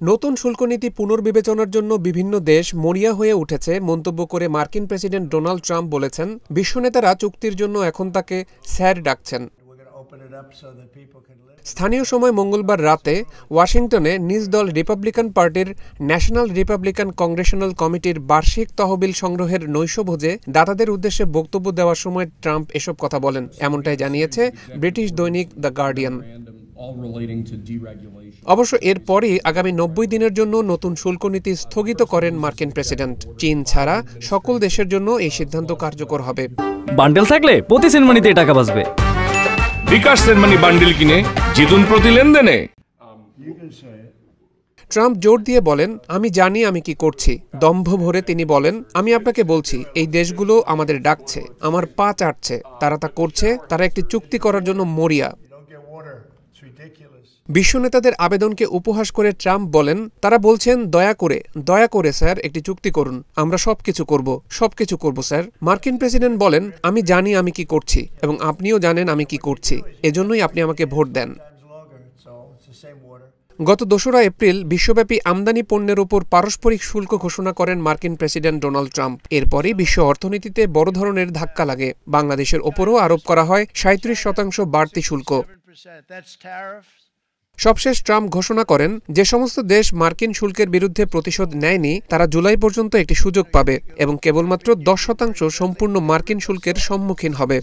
নতুন শুল্ক নীতি পুনর্বিবেচনার জন্য বিভিন্ন দেশ মরিয়া হয়ে উঠেছে মন্তব্য করে মার্কিন প্রেসিডেন্ট ডোনাল্ড ট্রাম্প বলেছেন, বিশ্বনেতারা চুক্তির জন্য এখন তাকে স্যার ডাকছেন। স্থানীয় সময় মঙ্গলবার রাতে ওয়াশিংটনে নিজ দল রিপাবলিকান পার্টির ন্যাশনাল রিপাবলিকান কংগ্রেশনাল কমিটির বার্ষিক তহবিল সংগ্রহের নৈশভোজে দাতাদের উদ্দেশ্যে বক্তব্য দেওয়ার সময় ট্রাম্প এসব কথা বলেন, এমনটাই জানিয়েছে ব্রিটিশ দৈনিক দ্য গার্ডিয়ান। অবশ্য এরপরই আগামী ৯০ দিনের জন্য নতুন শুল্ক নীতি স্থগিত করেন মার্কিন প্রেসিডেন্ট। চীন ছাড়া সকল দেশের জন্য এই সিদ্ধান্ত কার্যকর হবে। বান্ডেল থাকলে প্রতি সেনমানিতে টাকা বাঁচবে। বিকাশ সেনমানি বান্ডেল কিনে জিতুন প্রতি লেনদেনে। ট্রাম্প জোর দিয়ে বলেন, আমি জানি আমি কি করছি। দম্ভ ভরে তিনি বলেন, আমি আপনাকে বলছি এই দেশগুলো আমাদের ডাকছে, আমার পা চাটছে, তারা তা করছে, তারা একটি চুক্তি করার জন্য মরিয়া। বিশ্ব নেতাদের আবেদনকে উপহাস করে ট্রাম্প বলেন, তারা বলছেন দয়া করে স্যার একটি চুক্তি করুন, আমরা সবকিছু করব স্যার। মার্কিন প্রেসিডেন্ট বলেন, আমি জানি আমি কি করছি এবং আপনিও জানেন আমি কি করছি, এজন্যই আপনি আমাকে ভোট দেন। গত ২রা এপ্রিল বিশ্বব্যাপী আমদানি পণ্যের উপর পারস্পরিক শুল্ক ঘোষণা করেন মার্কিন প্রেসিডেন্ট ডোনাল্ড ট্রাম্প। এরপরই বিশ্ব অর্থনীতিতে বড় ধরনের ধাক্কা লাগে। বাংলাদেশের ওপরও আরোপ করা হয় ৩৭% বাড়তি শুল্ক। সবশেষ ট্রাম্প ঘোষণা করেন, যে সমস্ত দেশ মার্কিন শুল্কের বিরুদ্ধে প্রতিশোধ নেয়নি তারা জুলাই পর্যন্ত একটি সুযোগ পাবে এবং কেবলমাত্র 10% সম্পূর্ণ মার্কিন শুল্কের সম্মুখীন হবে।